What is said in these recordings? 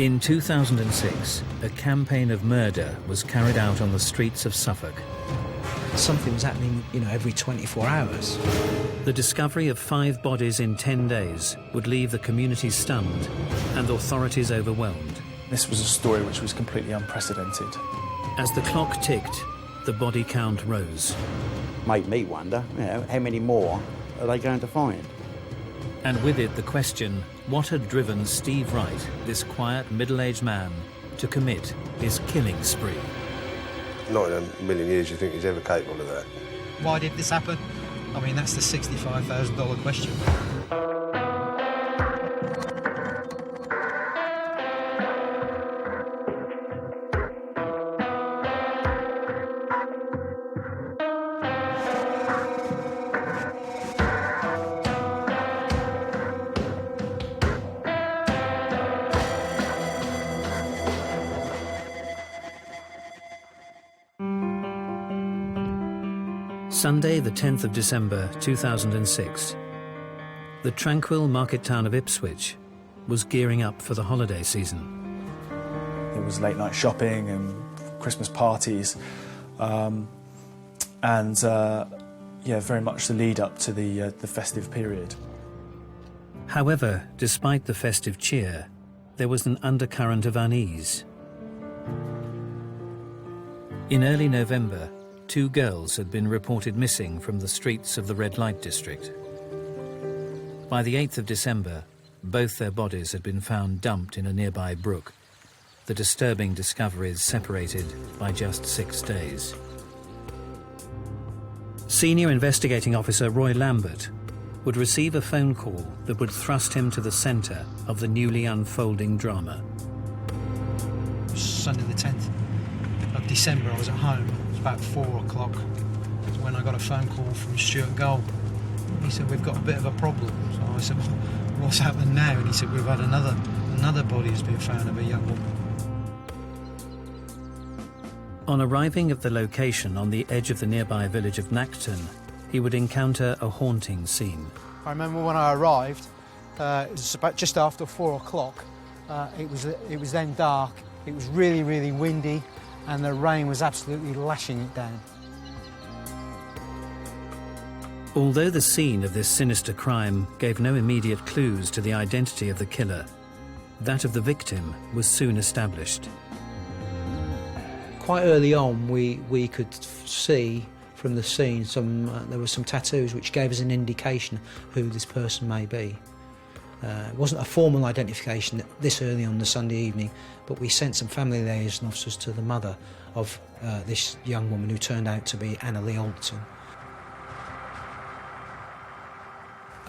In 2006, a campaign of murder was carried out on the streets of Suffolk. Something was happening, every 24 hours. The discovery of 5 bodies in 10 days would leave the community stunned and authorities overwhelmed. This was a story which was completely unprecedented. As the clock ticked, the body count rose. Made me wonder, how many more are they going to find? And with it the question, what had driven Steve Wright, this quiet middle-aged man, to commit his killing spree? Not in a million years you think he's ever capable of that. Why did this happen? I mean, that's the $65,000 question. Sunday, the 10th of December 2006. The tranquil market town of Ipswich was gearing up for the holiday season. There was late night shopping and Christmas parties, and very much the lead up to the festive period. However, despite the festive cheer, there was an undercurrent of unease. In early November, 2 girls had been reported missing from the streets of the red light district. By the 8th of December, both their bodies had been found dumped in a nearby brook. The disturbing discoveries separated by just 6 days. Senior Investigating Officer Roy Lambert would receive a phone call that would thrust him to the centre of the newly unfolding drama. Sunday the 10th of December, I was at home. About 4 o'clock when I got a phone call from Stuart Gold. He said, we've got a bit of a problem. So I said, well, what's happened now? And he said, we've had another body has been found of a young woman. On arriving at the location on the edge of the nearby village of Nacton, he would encounter a haunting scene. I remember when I arrived, it was about just after 4 o'clock. It was then dark. It was really, really windy, and the rain was absolutely lashing it down. Although the scene of this sinister crime gave no immediate clues to the identity of the killer, that of the victim was soon established. Quite early on, we could see from the scene there were some tattoos which gave us an indication who this person may be. It wasn't a formal identification this early on the Sunday evening, but we sent some family liaison officers to the mother of this young woman who turned out to be Anna Lee Alderton.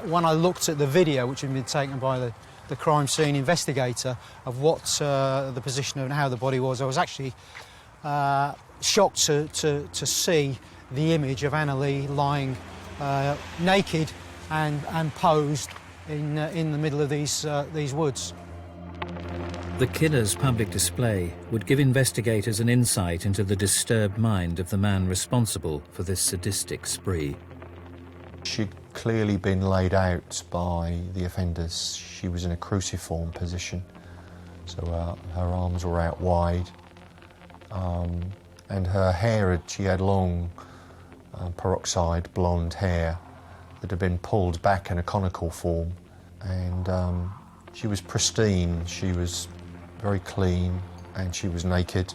When I looked at the video, which had been taken by the crime scene investigator, of what the position and how the body was, I was actually shocked to see the image of Anna Lee lying naked and posed in the middle of these woods. The killer's public display would give investigators an insight into the disturbed mind of the man responsible for this sadistic spree. She'd clearly been laid out by the offenders. She was in a cruciform position, so her arms were out wide, and her hair, she had long peroxide blonde hair that had been pulled back in a conical form, and she was pristine, she was very clean, and she was naked,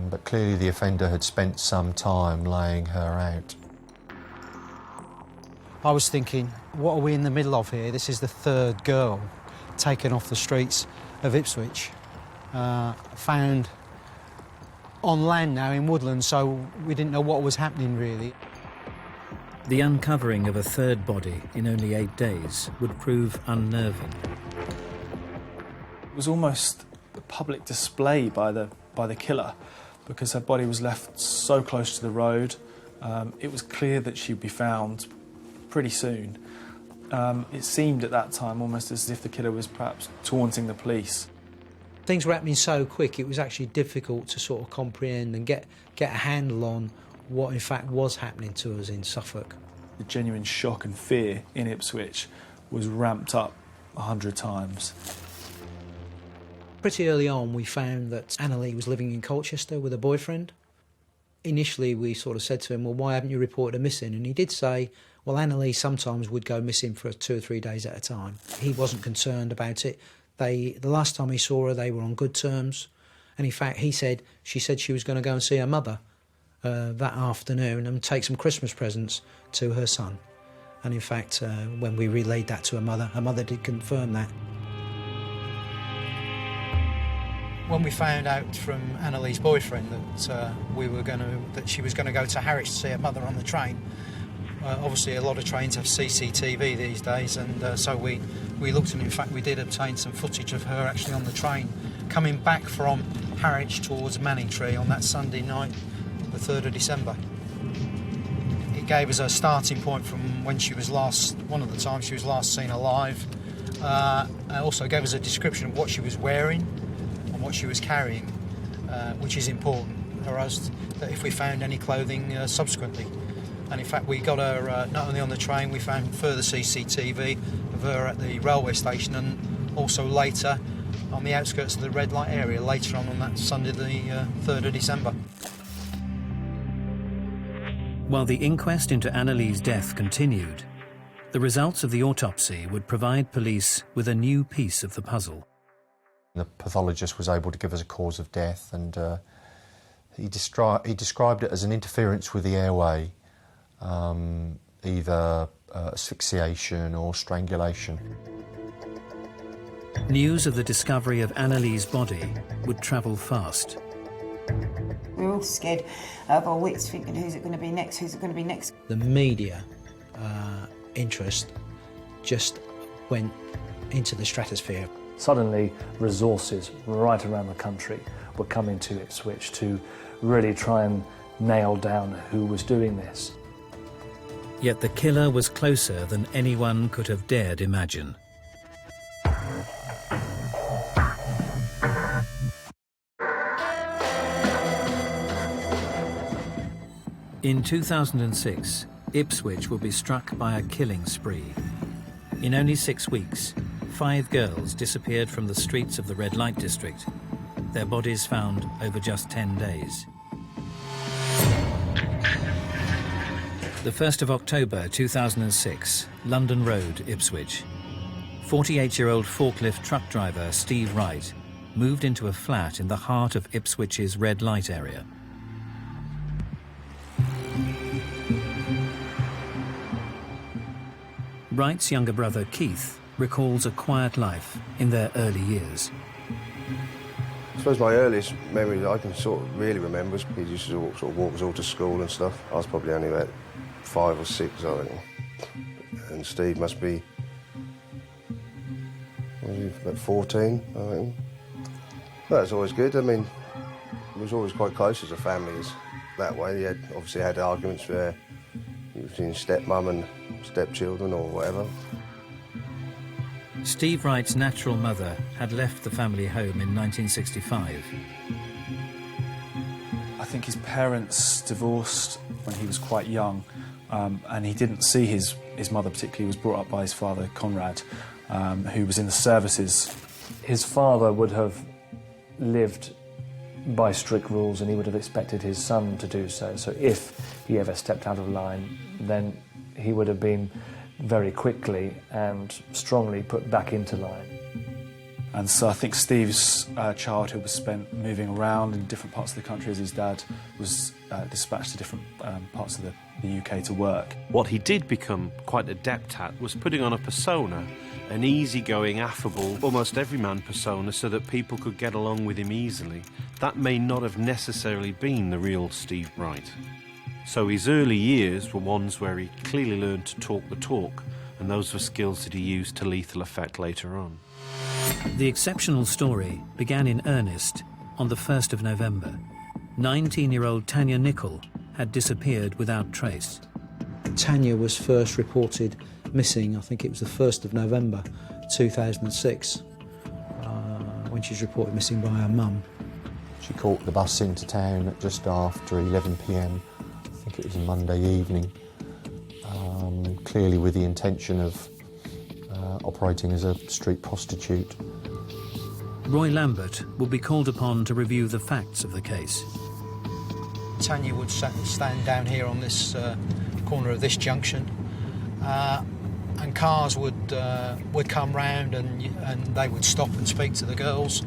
but clearly the offender had spent some time laying her out. I was thinking, what are we in the middle of here? This is the 3rd girl taken off the streets of Ipswich, found on land now in woodland, so we didn't know what was happening really. The uncovering of a 3rd body in only 8 days would prove unnerving. It was almost a public display by the killer, because her body was left so close to the road. It was clear that she'd be found pretty soon. It seemed at that time almost as if the killer was perhaps taunting the police. Things were happening so quick, it was actually difficult to sort of comprehend and get a handle on what in fact was happening to us in Suffolk. The genuine shock and fear in Ipswich was ramped up 100 times. Pretty early on we found that Annalee was living in Colchester with a boyfriend. Initially we sort of said to him, well, why haven't you reported her missing? And he did say, well, Annalee sometimes would go missing for 2 or 3 days at a time. He wasn't concerned about it. The last time he saw her, they were on good terms. And in fact, she said she was going to go and see her mother that afternoon and take some Christmas presents to her son. And in fact, when we relayed that to her mother did confirm that. When we found out from Annalee's boyfriend that she was going to go to Harwich to see her mother on the train, obviously a lot of trains have CCTV these days, and so we looked, and in fact we did obtain some footage of her actually on the train coming back from Harwich towards Manningtree on that Sunday night, the 3rd of December. It gave us a starting point from when she was one of the times she was last seen alive. It also gave us a description of what she was wearing and what she was carrying, which is important for us, that if we found any clothing subsequently. And in fact we got her not only on the train, we found further CCTV of her at the railway station and also later on the outskirts of the red light area, later on that Sunday the 3rd of December. While the inquest into Annalee's death continued, the results of the autopsy would provide police with a new piece of the puzzle. The pathologist was able to give us a cause of death, and he described it as an interference with the airway, either asphyxiation or strangulation. News of the discovery of Annalee's body would travel fast. We were all scared of our wits, thinking, who's it going to be next, who's it going to be next? The media interest just went into the stratosphere. Suddenly, resources right around the country were coming to Ipswich to really try and nail down who was doing this. Yet the killer was closer than anyone could have dared imagine. In 2006, Ipswich will be struck by a killing spree. In only 6 weeks, 5 girls disappeared from the streets of the red light district, their bodies found over just 10 days. The 1st of October 2006, London Road, Ipswich. 48-year-old forklift truck driver Steve Wright moved into a flat in the heart of Ipswich's red light area. Wright's younger brother Keith recalls a quiet life in their early years. I suppose my earliest memory that I can sort of really remember is he used to sort of walk us all to school and stuff. I was probably only about 5 or 6, I reckon. And Steve must be, was he about 14, I reckon. That's always good. I mean, we was always quite close as a family that way. He obviously had arguments where between stepmum and stepchildren or whatever. Steve Wright's natural mother had left the family home in 1965. I think his parents divorced when he was quite young, and he didn't see his mother particularly. He was brought up by his father, Conrad, who was in the services. His father would have lived by strict rules, and he would have expected his son to do so. So if he ever stepped out of line, then he would have been very quickly and strongly put back into line. And so I think Steve's childhood was spent moving around in different parts of the country as his dad was dispatched to different parts of the UK to work. What he did become quite adept at was putting on a persona, an easygoing, affable, almost everyman persona, so that people could get along with him easily. That may not have necessarily been the real Steve Wright. So his early years were ones where he clearly learned to talk the talk, and those were skills that he used to lethal effect later on. The exceptional story began in earnest on the 1st of November. 19-year-old Tanya Nicol had disappeared without trace. Tanya was first reported missing, I think it was the 1st of November 2006, when she was reported missing by her mum. She caught the bus into town at just after 11 p.m. I think it was a Monday evening, clearly with the intention of operating as a street prostitute. Roy Lambert will be called upon to review the facts of the case. Tanya would stand down here on this corner of this junction, and cars would come round and they would stop and speak to the girls,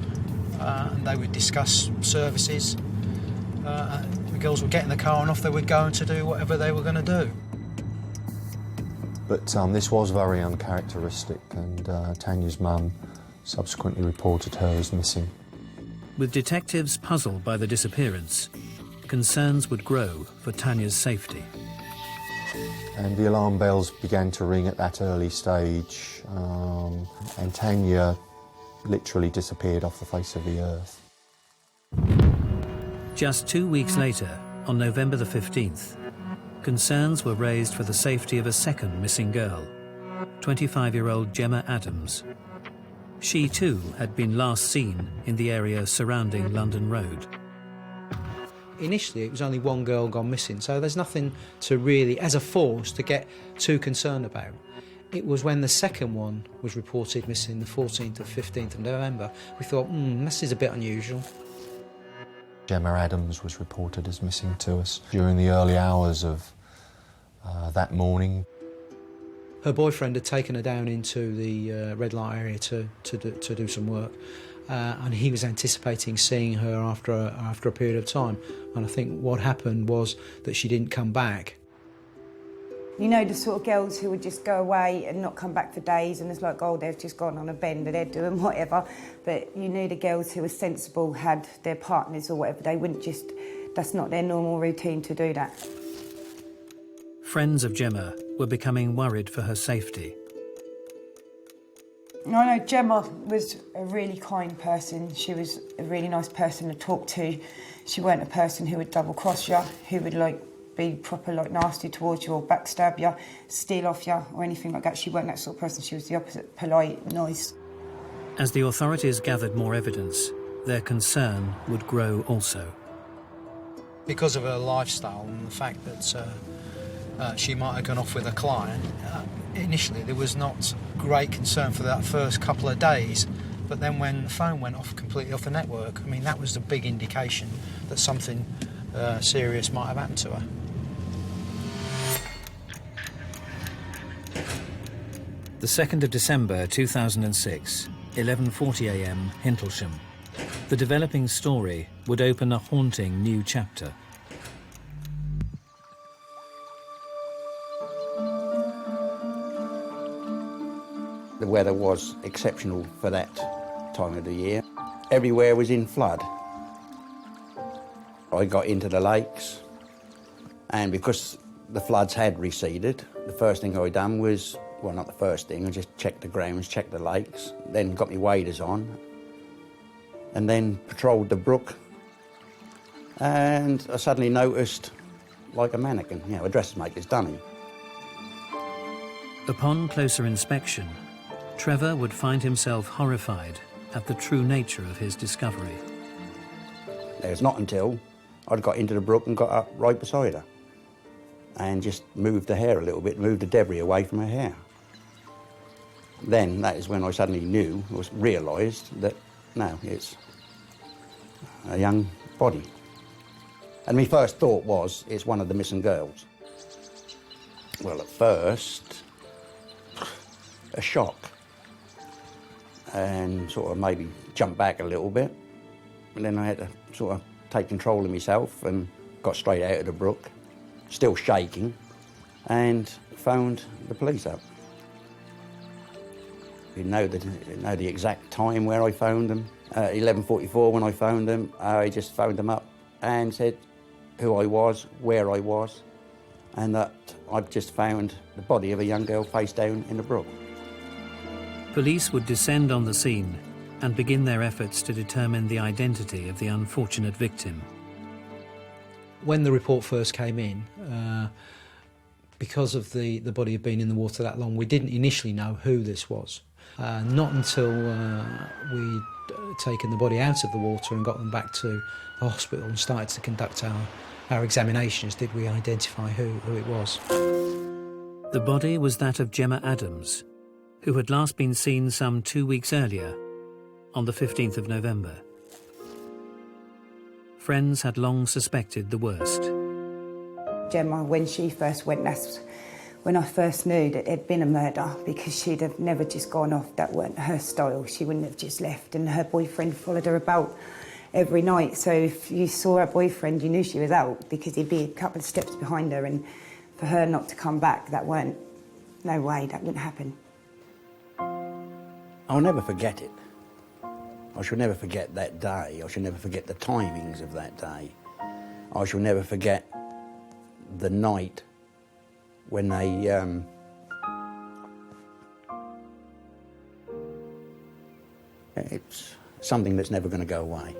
and they would discuss services. The girls would get in the car and off they would go and to do whatever they were going to do. But this was very uncharacteristic, and Tanya's mum subsequently reported her as missing. With detectives puzzled by the disappearance, concerns would grow for Tanya's safety. And the alarm bells began to ring at that early stage, and Tanya literally disappeared off the face of the earth. Just 2 weeks later, on November the 15th, concerns were raised for the safety of a second missing girl, 25-year-old Gemma Adams. She too had been last seen in the area surrounding London Road. Initially, it was only one girl gone missing, so there's nothing to really, as a force, to get too concerned about. It was when the second one was reported missing, the 14th or 15th of November, we thought, this is a bit unusual. Gemma Adams was reported as missing to us during the early hours of that morning. Her boyfriend had taken her down into the red light area to do some work, and he was anticipating seeing her after a period of time. And I think what happened was that she didn't come back. You know, the sort of girls who would just go away and not come back for days, and it's like, oh, they've just gone on a bender, they're doing whatever. But you knew the girls who were sensible, had their partners or whatever, they wouldn't just, that's not their normal routine to do that. Friends of Gemma were becoming worried for her safety. I know Gemma was a really kind person. She was a really nice person to talk to. She weren't a person who would double-cross you, who would be proper nasty towards you or backstab you, steal off you or anything like that. She weren't that sort of person. She was the opposite, polite, nice. As the authorities gathered more evidence, their concern would grow also. Because of her lifestyle and the fact that she might have gone off with a client, initially there was not great concern for that first couple of days, but then when the phone went off completely off the network, I mean, that was the big indication that something serious might have happened to her. The 2nd of December 2006, 11:40 a.m, Hintlesham. The developing story would open a haunting new chapter. The weather was exceptional for that time of the year. Everywhere was in flood. I got into the lakes, and because the floods had receded, the first thing I done was, well, not the first thing, I just checked the grounds, checked the lakes, then got my waders on, and then patrolled the brook, and I suddenly noticed, like a mannequin, a dressmaker's dummy. Upon closer inspection, Trevor would find himself horrified at the true nature of his discovery. It was not until I'd got into the brook and got up right beside her and just moved the hair a little bit, moved the debris away from her hair. Then that is when I suddenly knew, or realised that, no, it's a young body. And my first thought was, it's one of the missing girls. Well, at first, a shock, and sort of maybe jump back a little bit. And then I had to sort of take control of myself and got straight out of the brook, still shaking, and phoned the police up. Didn't know the exact time where I phoned them. 11:44 when I phoned them, I just phoned them up and said who I was, where I was, and that I'd just found the body of a young girl face down in the brook. Police would descend on the scene and begin their efforts to determine the identity of the unfortunate victim. When the report first came in, because of the body had been in the water that long, we didn't initially know who this was. Not until we'd taken the body out of the water and got them back to the hospital and started to conduct our examinations did we identify who it was. The body was that of Gemma Adams, who had last been seen some 2 weeks earlier, on the 15th of November. Friends had long suspected the worst. Gemma, when she first went, that's when I first knew that there'd been a murder, because she'd have never just gone off. That weren't her style. She wouldn't have just left, and her boyfriend followed her about every night. So if you saw her boyfriend, you knew she was out, because he'd be a couple of steps behind her, and for her not to come back, that weren't, no way, that wouldn't happen. I'll never forget it. I shall never forget that day. I shall never forget the timings of that day. I shall never forget the night when they it's something that's never going to go away.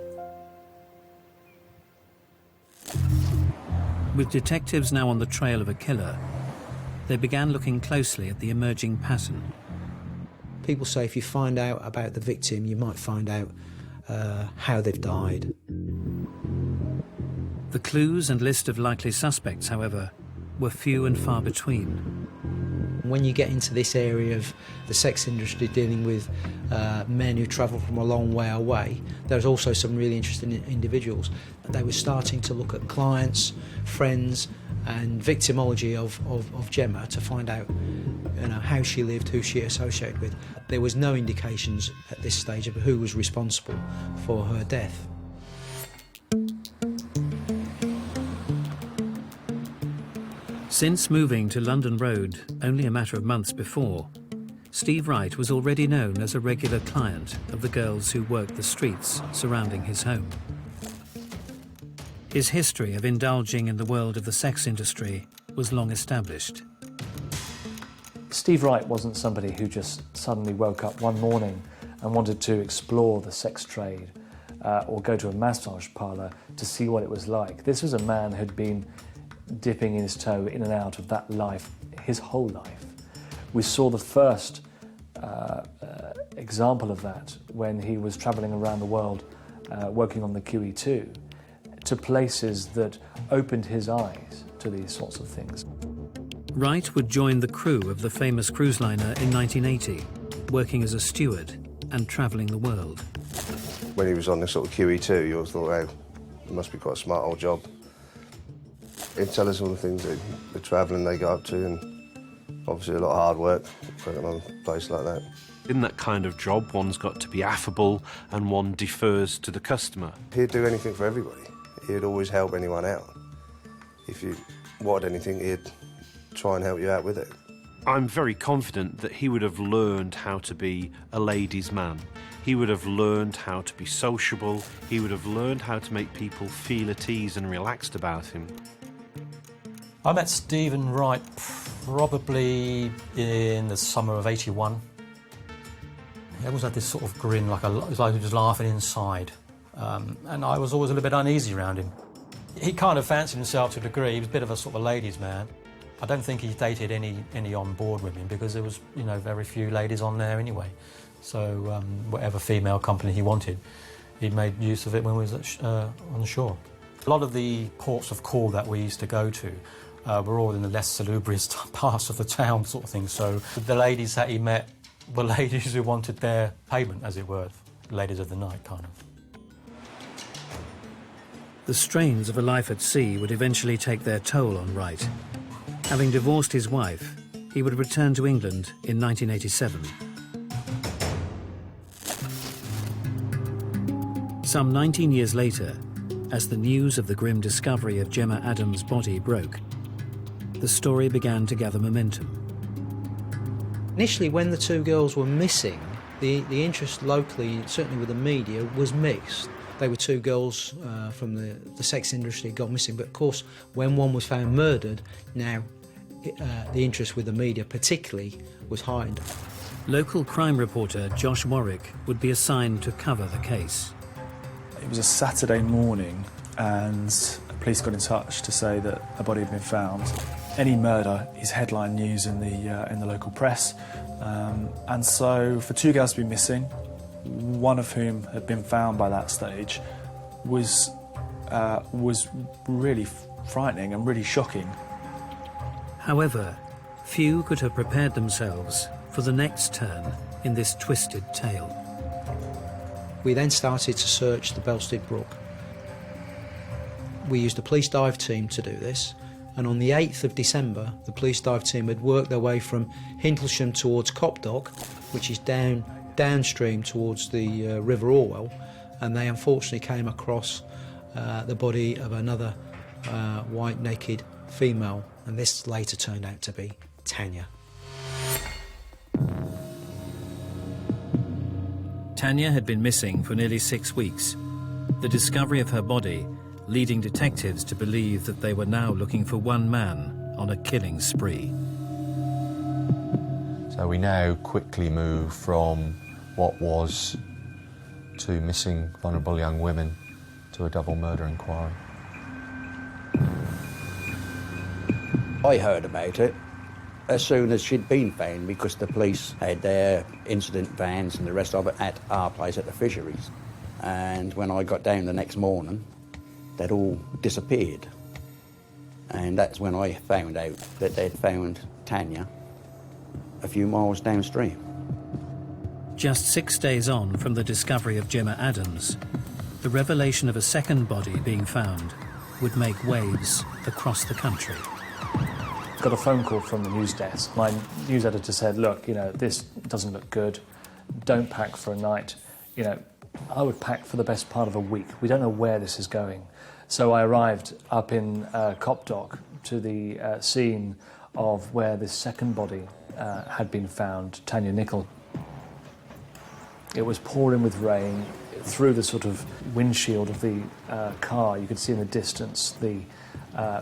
With detectives now on the trail of a killer, they began looking closely at the emerging pattern. People say if you find out about the victim, you might find out how they've died. The clues and list of likely suspects, however, were few and far between. When you get into this area of the sex industry dealing with men who travel from a long way away, there's also some really interesting individuals. They were starting to look at clients, friends and victimology of Gemma to find out how she lived, who she associated with. There was no indications at this stage of who was responsible for her death. Since moving to London Road only a matter of months before, Steve Wright was already known as a regular client of the girls who worked the streets surrounding his home. His history of indulging in the world of the sex industry was long established. Steve Wright wasn't somebody who just suddenly woke up one morning and wanted to explore the sex trade or go to a massage parlour to see what it was like. This was a man who'd been dipping his toe in and out of that life his whole life. We saw the first example of that when he was travelling around the world working on the QE2 to places that opened his eyes to these sorts of things. Wright would join the crew of the famous cruise liner in 1980, working as a steward and travelling the world. When he was on this sort of QE2, you always thought, hey, it must be quite a smart old job. He'd tell us all the things that the travelling they got up to, and obviously a lot of hard work working on a place like that. In that kind of job, one's got to be affable and one defers to the customer. He'd do anything for everybody. He'd always help anyone out. If you wanted anything, he'd try and help you out with it. I'm very confident that he would have learned how to be a ladies' man. He would have learned how to be sociable. He would have learned how to make people feel at ease and relaxed about him. I met Stephen Wright probably in the summer of '81. He always had this sort of grin, it was like he was laughing inside. And I was always a little bit uneasy around him. He kind of fancied himself to a degree. He was a bit of a sort of a ladies' man. I don't think he dated any on-board women because there was, very few ladies on there anyway. So whatever female company he wanted, he made use of it when we was on the shore. A lot of the ports of call that we used to go to were all in the less salubrious parts of the town sort of thing. So the ladies that he met were ladies who wanted their payment, as it were, ladies of the night, kind of. The strains of a life at sea would eventually take their toll on Wright. Having divorced his wife, he would return to England in 1987. Some 19 years later, as the news of the grim discovery of Gemma Adams' body broke, the story began to gather momentum. Initially, when the two girls were missing, the interest locally, certainly with the media, was mixed. They were two girls from the sex industry gone missing, but of course, when one was found murdered, now the interest with the media particularly was heightened. Local crime reporter Josh Warwick would be assigned to cover the case. It was a Saturday morning and police got in touch to say that a body had been found. Any murder is headline news in the local press, and so for two girls to be missing, one of whom had been found by that stage, was really frightening and really shocking. However, few could have prepared themselves for the next turn in this twisted tale. We then started to search the Belstead Brook. We used a police dive team to do this, and on the 8th of December, the police dive team had worked their way from Hintlesham towards Copdock, which is downstream towards the River Orwell, and they unfortunately came across the body of another white naked female, and this later turned out to be Tanya. Tanya had been missing for nearly 6 weeks. The discovery of her body leading detectives to believe that they were now looking for one man on a killing spree. So we now quickly move from what was 2 missing vulnerable young women to a double murder inquiry. I heard about it as soon as she'd been found, because the police had their incident vans and the rest of it at our place at the fisheries. And when I got down the next morning, they'd all disappeared. And that's when I found out that they'd found Tanya a few miles downstream. Just 6 days on from the discovery of Gemma Adams, the revelation of a second body being found would make waves across the country. Got a phone call from the news desk. My news editor said, look, this doesn't look good. Don't pack for a night. I would pack for the best part of a week. We don't know where this is going. So I arrived up in Copdock to the scene of where this second body had been found, Tanya Nicol. It was pouring with rain. Through the sort of windshield of the car, you could see in the distance the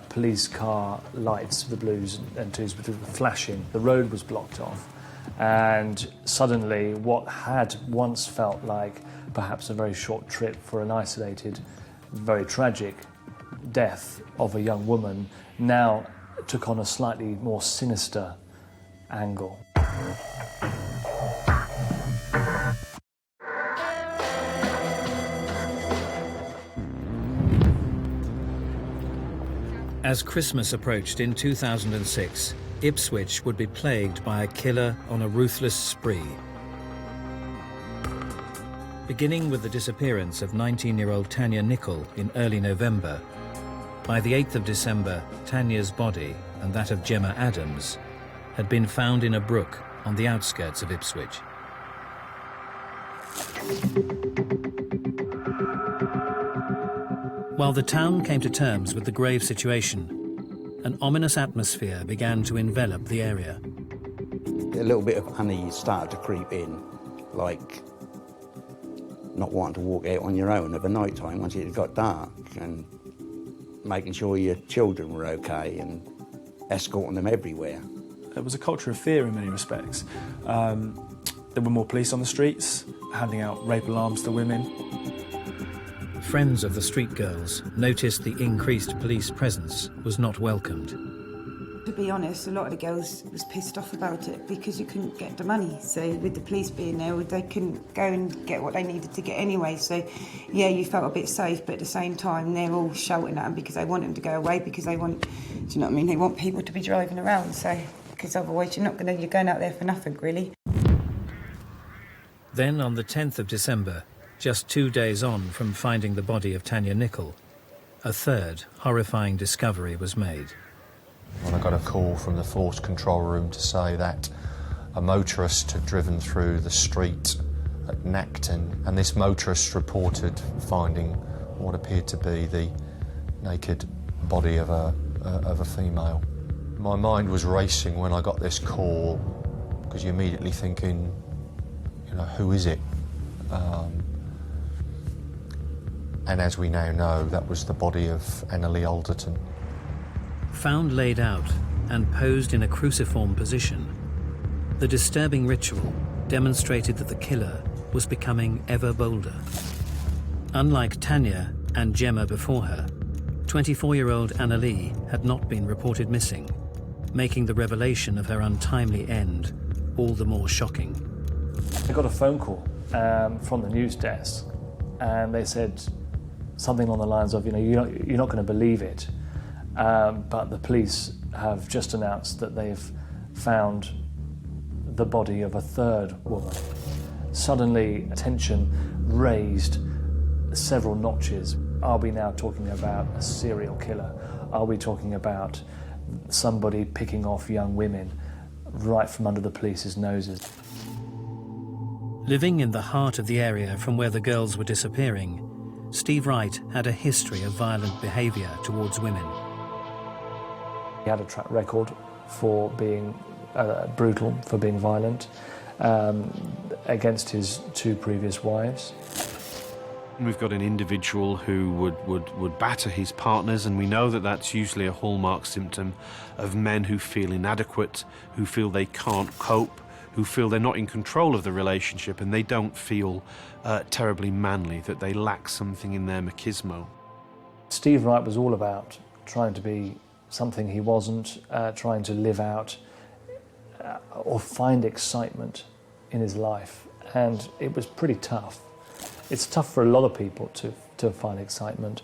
police car lights, the blues and twos, were flashing. The road was blocked off, and suddenly what had once felt like perhaps a very short trip for an isolated, very tragic death of a young woman now took on a slightly more sinister angle. As Christmas approached in 2006, Ipswich would be plagued by a killer on a ruthless spree. Beginning with the disappearance of 19-year-old Tanya Nicol in early November, by the 8th of December, Tanya's body and that of Gemma Adams had been found in a brook on the outskirts of Ipswich. While the town came to terms with the grave situation, an ominous atmosphere began to envelop the area. A little bit of unease started to creep in, like not wanting to walk out on your own of a night time once it got dark, and making sure your children were okay and escorting them everywhere. There was a culture of fear in many respects. There were more police on the streets, handing out rape alarms to women. Friends of the street girls noticed the increased police presence was not welcomed. To be honest, a lot of the girls was pissed off about it because you couldn't get the money. So with the police being there, they couldn't go and get what they needed to get anyway. So yeah, you felt a bit safe, but at the same time, they're all shouting at them because they want them to go away, because they want, do you know what I mean? They want people to be driving around. So because otherwise you're going out there for nothing, really. Then on the 10th of December, just 2 days on from finding the body of Tanya Nicol, a third horrifying discovery was made. When I got a call from the force control room to say that a motorist had driven through the street at Nacton, and this motorist reported finding what appeared to be the naked body of a female. My mind was racing when I got this call, because you're immediately thinking, who is it? And as we now know, that was the body of Annalie Alderton. Found laid out and posed in a cruciform position, the disturbing ritual demonstrated that the killer was becoming ever bolder. Unlike Tanya and Gemma before her, 24-year-old Annalie had not been reported missing, making the revelation of her untimely end all the more shocking. I got a phone call from the news desk, and they said something along the lines of, you're not going to believe it, but the police have just announced that they've found the body of a third woman. Suddenly, attention raised several notches. Are we now talking about a serial killer? Are we talking about somebody picking off young women right from under the police's noses? Living in the heart of the area from where the girls were disappearing, Steve Wright had a history of violent behaviour towards women. He had a track record for being brutal, for being violent, against his 2 previous wives. We've got an individual who would batter his partners, and we know that that's usually a hallmark symptom of men who feel inadequate, who feel they can't cope, who feel they're not in control of the relationship, and they don't feel terribly manly, that they lack something in their machismo. Steve Wright was all about trying to be something he wasn't, trying to live out or find excitement in his life, and it was pretty tough. It's tough for a lot of people to find excitement.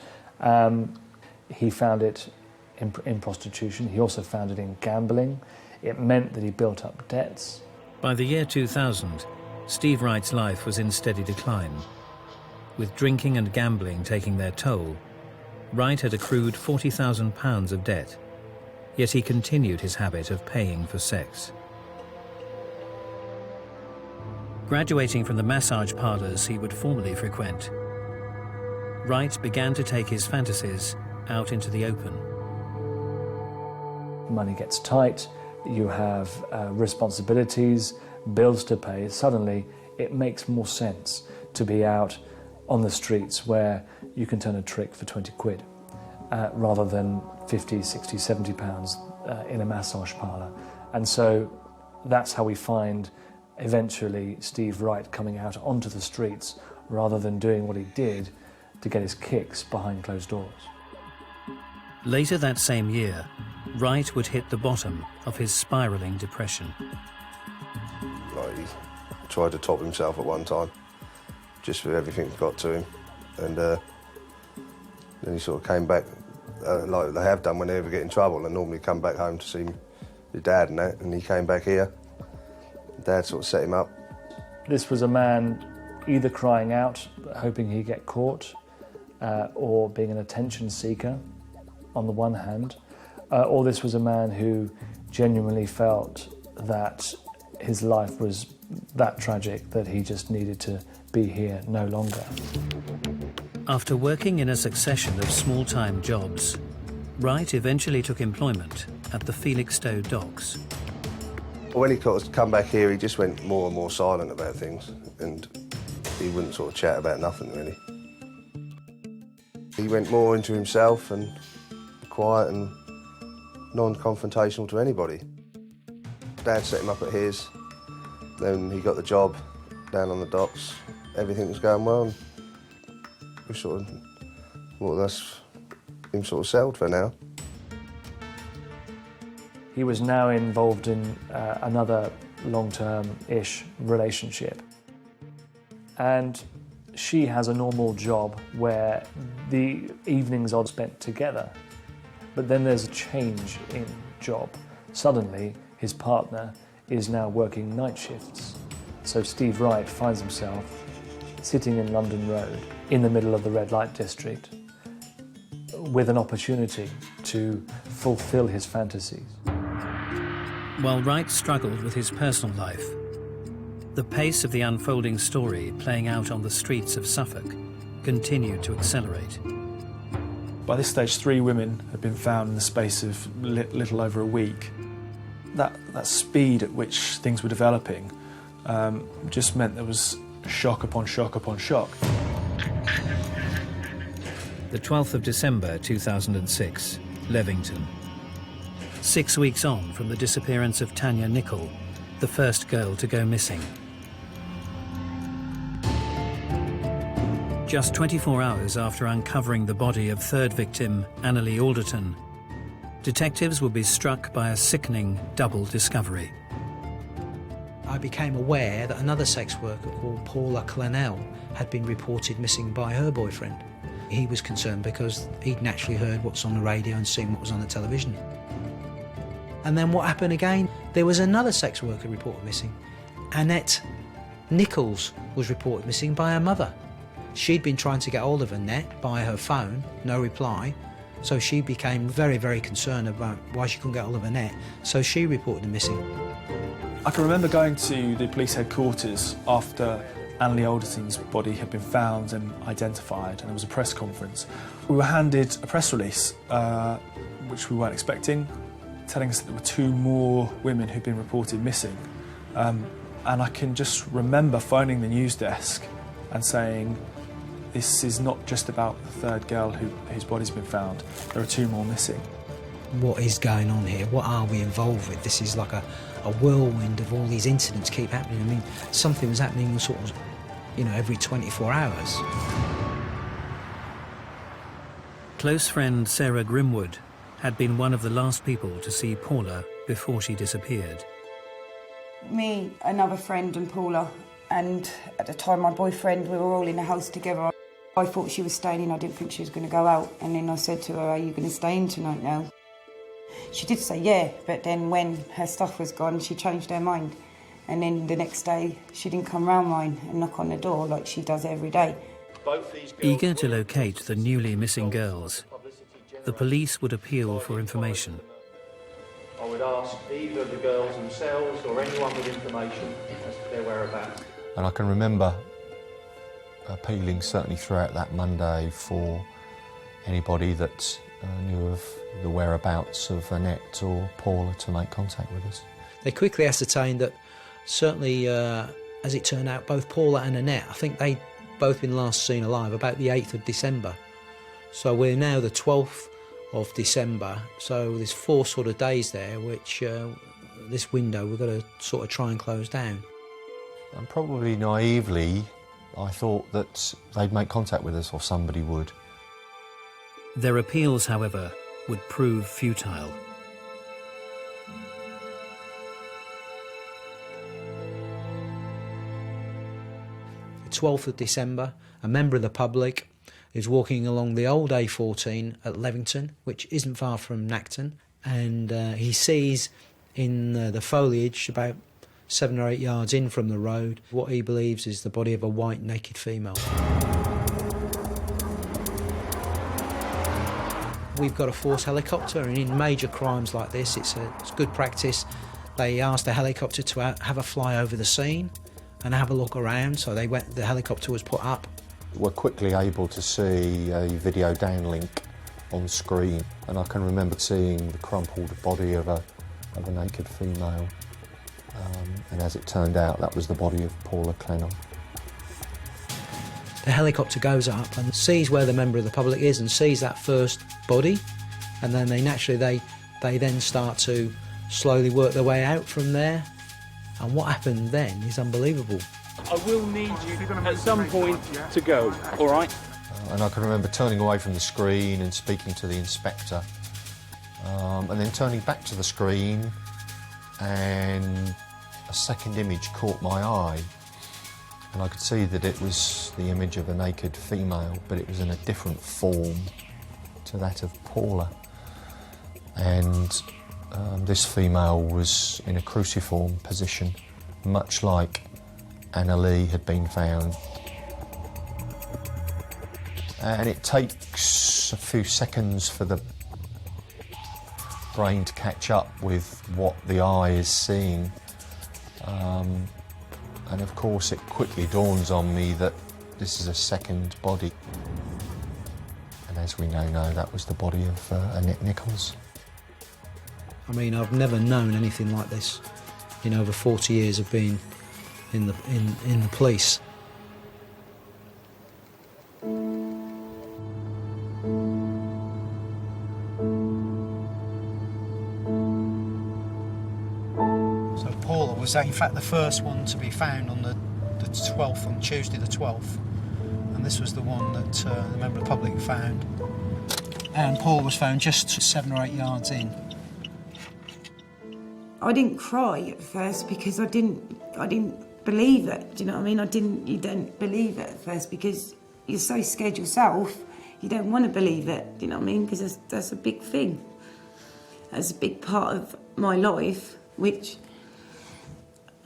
He found it in prostitution. He also found it in gambling. It meant that he built up debts. By the year 2000, Steve Wright's life was in steady decline. With drinking and gambling taking their toll, Wright had accrued £40,000 of debt, yet he continued his habit of paying for sex. Graduating from the massage parlours he would formerly frequent, Wright began to take his fantasies out into the open. Money gets tight, you have responsibilities, bills to pay. Suddenly, it makes more sense to be out on the streets where you can turn a trick for 20 quid, rather than 50, 60, 70 pounds in a massage parlour. And so that's how we find eventually Steve Wright coming out onto the streets rather than doing what he did to get his kicks behind closed doors. Later that same year, Wright would hit the bottom of his spiralling depression. Like, he tried to top himself at one time, just with everything that got to him. And then he sort of came back, like they have done when they ever get in trouble, and normally come back home to see his dad and that, and he came back here. Dad sort of set him up. This was a man either crying out, hoping he'd get caught, or being an attention seeker on the one hand, or this was a man who genuinely felt that his life was that tragic that he just needed to be here no longer. After working in a succession of small-time jobs, Wright eventually took employment at the Felixstowe docks. When he come back here, he just went more and more silent about things, and he wouldn't sort of chat about nothing, really. He went more into himself and quiet and non-confrontational to anybody. Dad set him up at his, then he got the job down on the docks. Everything was going well, and we sort of, well, that's him sort of settled for now. He was now involved in another long-term-ish relationship. And she has a normal job where the evenings are spent together. But then there's a change in job. Suddenly, his partner is now working night shifts. So Steve Wright finds himself sitting in London Road in the middle of the red light district with an opportunity to fulfill his fantasies. While Wright struggled with his personal life, the pace of the unfolding story playing out on the streets of Suffolk continued to accelerate. By this stage, 3 women had been found in the space of little over a week. That speed at which things were developing just meant there was shock upon shock upon shock. The 12th of December 2006, Levington. 6 weeks on from the disappearance of Tanya Nicol, the first girl to go missing. Just 24 hours after uncovering the body of third victim, Annalie Alderton, detectives would be struck by a sickening double discovery. I became aware that another sex worker called Paula Clennell had been reported missing by her boyfriend. He was concerned because he'd naturally heard what's on the radio and seen what was on the television. And then what happened again? There was another sex worker reported missing, Annette Nichols was reported missing by her mother. She'd been trying to get hold of Annette by her phone, no reply, so she became very, very concerned about why she couldn't get hold of Annette, so she reported her missing. I can remember going to the police headquarters after Anneli Alderton's body had been found and identified, and there was a press conference. We were handed a press release, which we weren't expecting, telling us that there were 2 more women who'd been reported missing. And I can just remember phoning the news desk and saying, this is not just about the 3rd girl whose body's been found, there are 2 more missing. What is going on here? What are we involved with? This is like a whirlwind of all these incidents keep happening. I mean, something was happening sort of, every 24 hours. Close friend Sarah Grimwood had been one of the last people to see Paula before she disappeared. Me, another friend and Paula, and at the time my boyfriend, we were all in the house together. I thought she was staying in, I didn't think she was going to go out, and then I said to her, are you going to stay in tonight now? She did say yeah, but then when her stuff was gone, she changed her mind. And then the next day, she didn't come round mine and knock on the door like she does every day. Eager to locate the newly missing girls, the police would appeal for information. I would ask either of the girls themselves or anyone with information as to their whereabouts. And I can remember appealing certainly throughout that Monday for anybody that knew of the whereabouts of Annette or Paula to make contact with us. They quickly ascertained that certainly, as it turned out, both Paula and Annette, I think they'd both been last seen alive about the 8th of December. So we're now the 12th of December, so there's 4 sort of days there which this window we've got to sort of try and close down. And probably naively, I thought that they'd make contact with us or somebody would. Their appeals, however, would prove futile. The 12th of December, a member of the public is walking along the old A14 at Levington, which isn't far from Nacton, and he sees in the foliage about 7 or 8 yards in from the road what he believes is the body of a white naked female. We've got a force helicopter, and in major crimes like this it's good practice. They asked the helicopter to have a fly over the scene and have a look around, so the helicopter was put up. We're quickly able to see a video downlink on screen, and I can remember seeing the crumpled body of a naked female, and as it turned out that was the body of Paula Clennon. The helicopter goes up and sees where the member of the public is and sees that first body, and then they then start to slowly work their way out from there, and what happened then is unbelievable. I will need you at some point to go, all right? And I can remember turning away from the screen and speaking to the inspector, and then turning back to the screen, and a second image caught my eye, and I could see that it was the image of a naked female, but it was in a different form to that of Paula. And this female was in a cruciform position, much like Anneli had been found. And it takes a few seconds for the brain to catch up with what the eye is seeing. And of course it quickly dawns on me that this is a second body. And as we now know, that was the body of Annette Nichols. I mean, I've never known anything like this in over 40 years of being in the police. So Paula was in fact the first one to be found on the 12th, on Tuesday the 12th, and this was the one that the member of the public found. And Paula was found just 7 or 8 yards in. I didn't cry at first because I didn't believe it. Do you know what I mean? You don't believe it at first because you're so scared yourself. You don't want to believe it. Do you know what I mean? Because that's a big thing. That's a big part of my life, which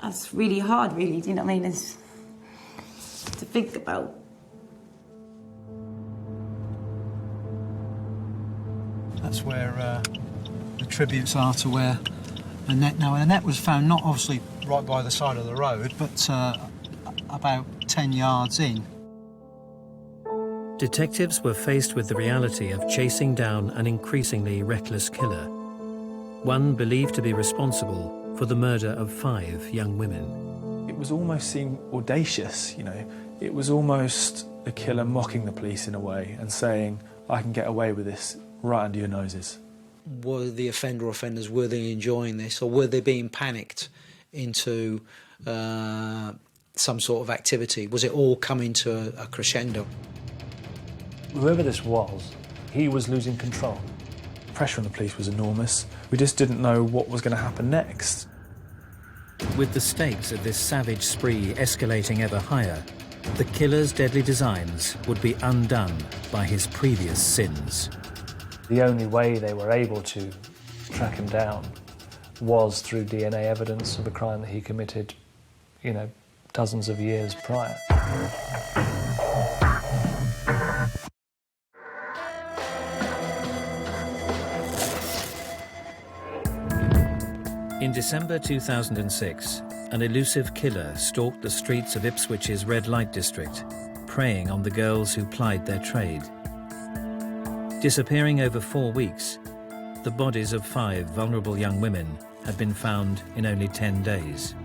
that's really hard, really. Do you know what I mean? think about. That's where the tributes are to where Annette... Now, Annette was found not obviously right by the side of the road, but about 10 yards in. Detectives were faced with the reality of chasing down an increasingly reckless killer, one believed to be responsible for the murder of 5 young women. It was almost seemed audacious, you know. It was almost the killer mocking the police in a way and saying, I can get away with this right under your noses. Were the offender or offenders, were they enjoying this, or were they being panicked into some sort of activity? Was it all coming to a crescendo? Whoever this was, he was losing control. The pressure on the police was enormous. We just didn't know what was going to happen next. With the stakes of this savage spree escalating ever higher, the killer's deadly designs would be undone by his previous sins. The only way they were able to track him down was through DNA evidence of a crime that he committed, you know, dozens of years prior. In December 2006, an elusive killer stalked the streets of Ipswich's red light district, preying on the girls who plied their trade. Disappearing over 4 weeks, the bodies of 5 vulnerable young women had been found in only 10 days.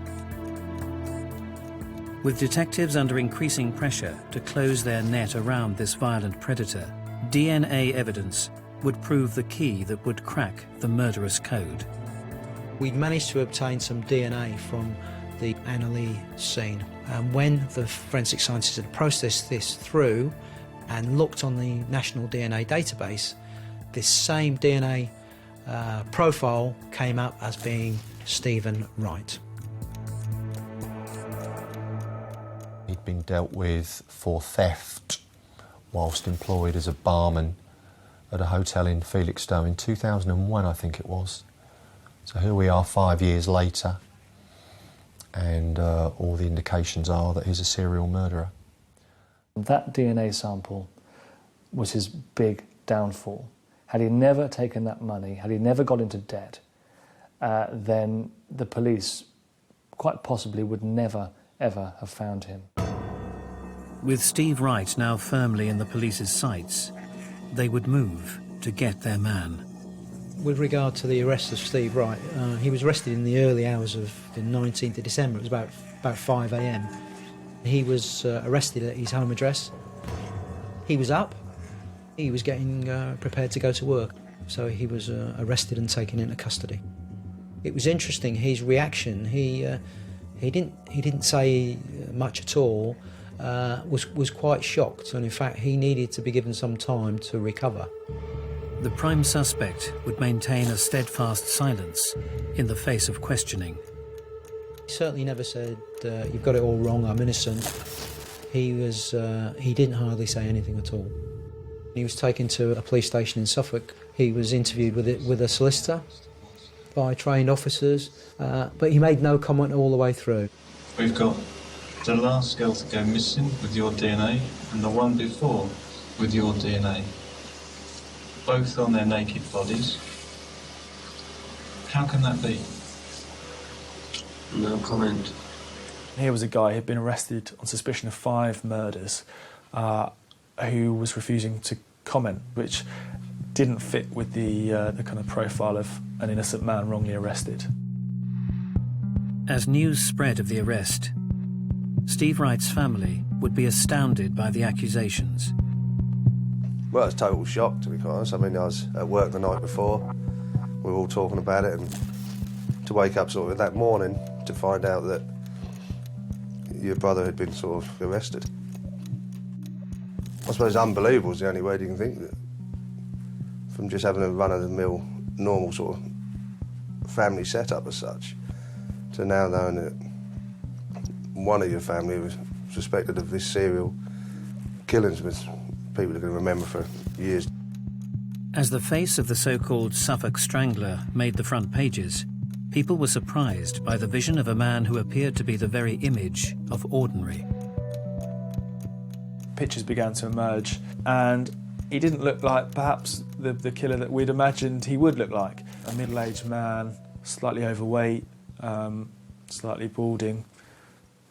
With detectives under increasing pressure to close their net around this violent predator, DNA evidence would prove the key that would crack the murderous code. We'd managed to obtain some DNA from the Unease scene. And when the forensic scientists had processed this through and looked on the National DNA database, this same DNA profile came up as being Stephen Wright. He'd been dealt with for theft whilst employed as a barman at a hotel in Felixstowe in 2001, I think it was. So here we are 5 years later, and all the indications are that he's a serial murderer. That DNA sample was his big downfall. Had he never taken that money, had he never got into debt, then the police quite possibly would never, ever have found him. With Steve Wright now firmly in the police's sights, they would move to get their man. With regard to the arrest of Steve Wright, he was arrested in the early hours of the 19th of December. It was about 5 a.m. He was arrested at his home address. He was up. He was getting prepared to go to work. So he was arrested and taken into custody. It was interesting, his reaction. He didn't say much at all. Was quite shocked, and in fact he needed to be given some time to recover. The prime suspect would maintain a steadfast silence in the face of questioning. He certainly never said, you've got it all wrong, I'm innocent. He didn't hardly say anything at all. He was taken to a police station in Suffolk. He was interviewed with a solicitor by trained officers, but he made no comment all the way through. We've got the last girl to go missing with your DNA and the one before with your DNA. Both on their naked bodies. How can that be? No comment. Here was a guy who had been arrested on suspicion of 5 murders who was refusing to comment, which didn't fit with the kind of profile of an innocent man wrongly arrested. As news spread of the arrest, Steve Wright's family would be astounded by the accusations. Well, it's total shock, to be quite honest. I mean, I was at work the night before. We were all talking about it, and to wake up sort of that morning to find out that your brother had been sort of arrested. I suppose unbelievable is the only way you can think that. From just having a run-of-the-mill, normal sort of family setup as such, to now knowing that one of your family was suspected of this serial killings with people are going to remember for years. As the face of the so-called Suffolk Strangler made the front pages, people were surprised by the vision of a man who appeared to be the very image of ordinary. pictures began to emerge, and he didn't look like perhaps the killer that we'd imagined he would look like. A middle-aged man, slightly overweight, slightly balding,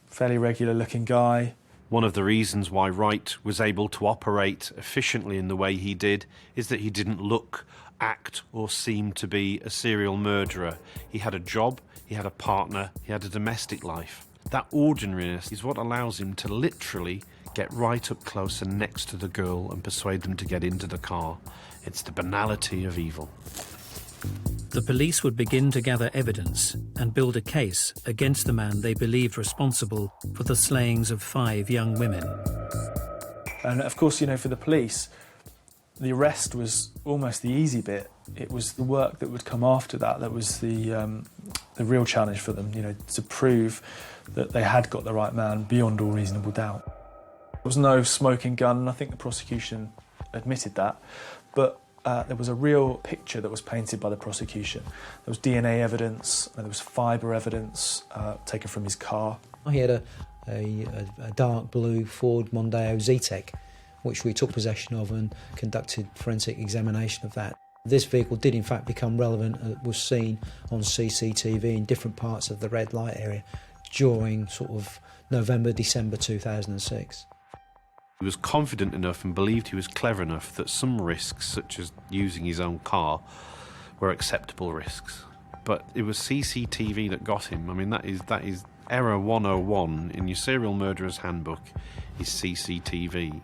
fairly regular-looking guy. One of the reasons why Wright was able to operate efficiently in the way he did is that he didn't look, act or seem to be a serial murderer. He had a job, he had a partner, he had a domestic life. That ordinariness is what allows him to literally get right up close and next to the girl and persuade them to get into the car. It's the banality of evil. The police would begin to gather evidence and build a case against the man they believed responsible for the slayings of 5 young women. And of course, you know, for the police, the arrest was almost the easy bit. It was the work that would come after that that was the real challenge for them, you know, to prove that they had got the right man beyond all reasonable doubt. There was no smoking gun, and I think the prosecution admitted that, but there was a real picture that was painted by the prosecution. There was DNA evidence, and there was fibre evidence taken from his car. He had a dark blue Ford Mondeo Zetec, which we took possession of and conducted forensic examination of that. This vehicle did in fact become relevant. It was seen on CCTV in different parts of the red light area during sort of November, December 2006. He was confident enough and believed he was clever enough that some risks, such as using his own car, were acceptable risks. But it was CCTV that got him. I mean, that is error 101 in your serial murderer's handbook, is CCTV.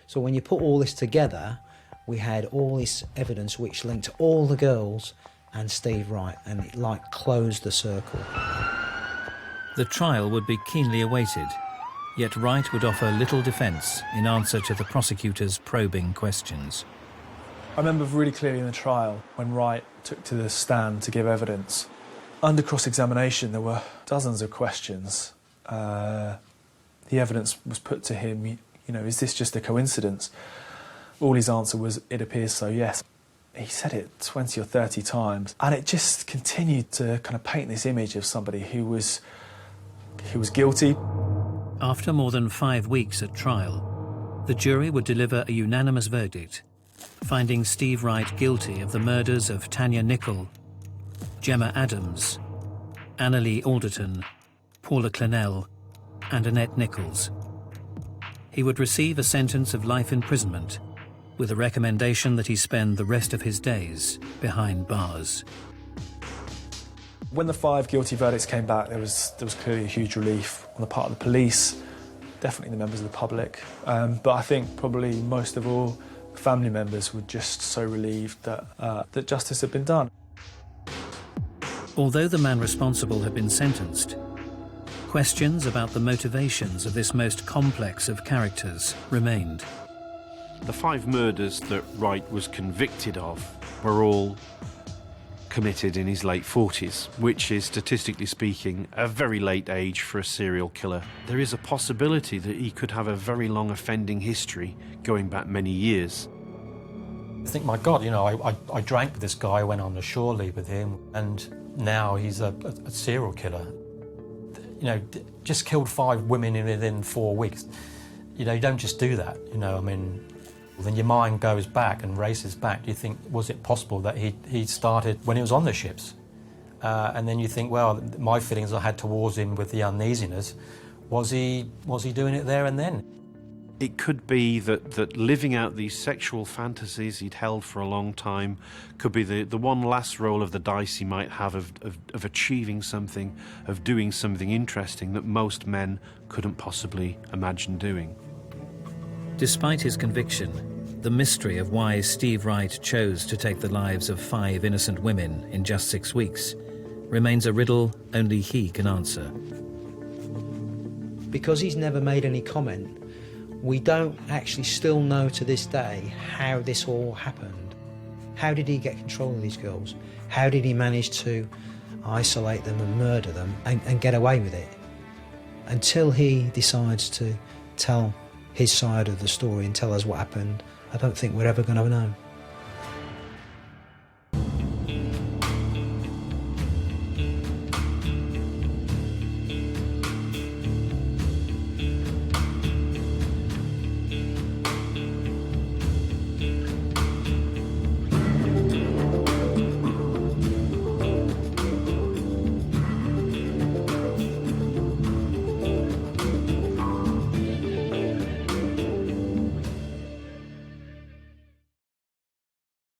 So when you put all this together, we had all this evidence which linked all the girls and Steve Wright, and it like closed the circle. The trial would be keenly awaited, yet Wright would offer little defence in answer to the prosecutor's probing questions. I remember really clearly in the trial when Wright took to the stand to give evidence. Under cross-examination, there were dozens of questions. The evidence was put to him, you know, is this just a coincidence? All his answer was, it appears so, yes. He said it 20 or 30 times, and it just continued to kind of paint this image of somebody who was guilty. After more than 5 weeks at trial, the jury would deliver a unanimous verdict, finding Steve Wright guilty of the murders of Tanya Nicol, Gemma Adams, Annalie Alderton, Paula Clennell, and Annette Nichols. He would receive a sentence of life imprisonment, with a recommendation that he spend the rest of his days behind bars. When the 5 guilty verdicts came back, there was clearly a huge relief on the part of the police, definitely the members of the public, but I think probably most of all, family members were just so relieved that justice had been done. Although the man responsible had been sentenced, questions about the motivations of this most complex of characters remained. The 5 murders that Wright was convicted of were all committed in his late 40s, which is, statistically speaking, a very late age for a serial killer. There is a possibility that he could have a very long offending history going back many years. I think, my God, you know, I drank with this guy, went on a shore leave with him, and now he's a serial killer. You know, just killed 5 women within 4 weeks. You know, you don't just do that, you know, I mean, then your mind goes back and races back. Do you think, was it possible that he started when he was on the ships? And then you think, well, my feelings I had towards him with the uneasiness, was he doing it there and then? It could be that living out these sexual fantasies he'd held for a long time could be the one last roll of the dice he might have of achieving something, of doing something interesting that most men couldn't possibly imagine doing. Despite his conviction, the mystery of why Steve Wright chose to take the lives of 5 innocent women in just 6 weeks remains a riddle only he can answer. Because he's never made any comment, we don't actually still know to this day how this all happened. How did he get control of these girls? How did he manage to isolate them and murder them and get away with it? Until he decides to tell his side of the story and tell us what happened, I don't think we're ever going to know.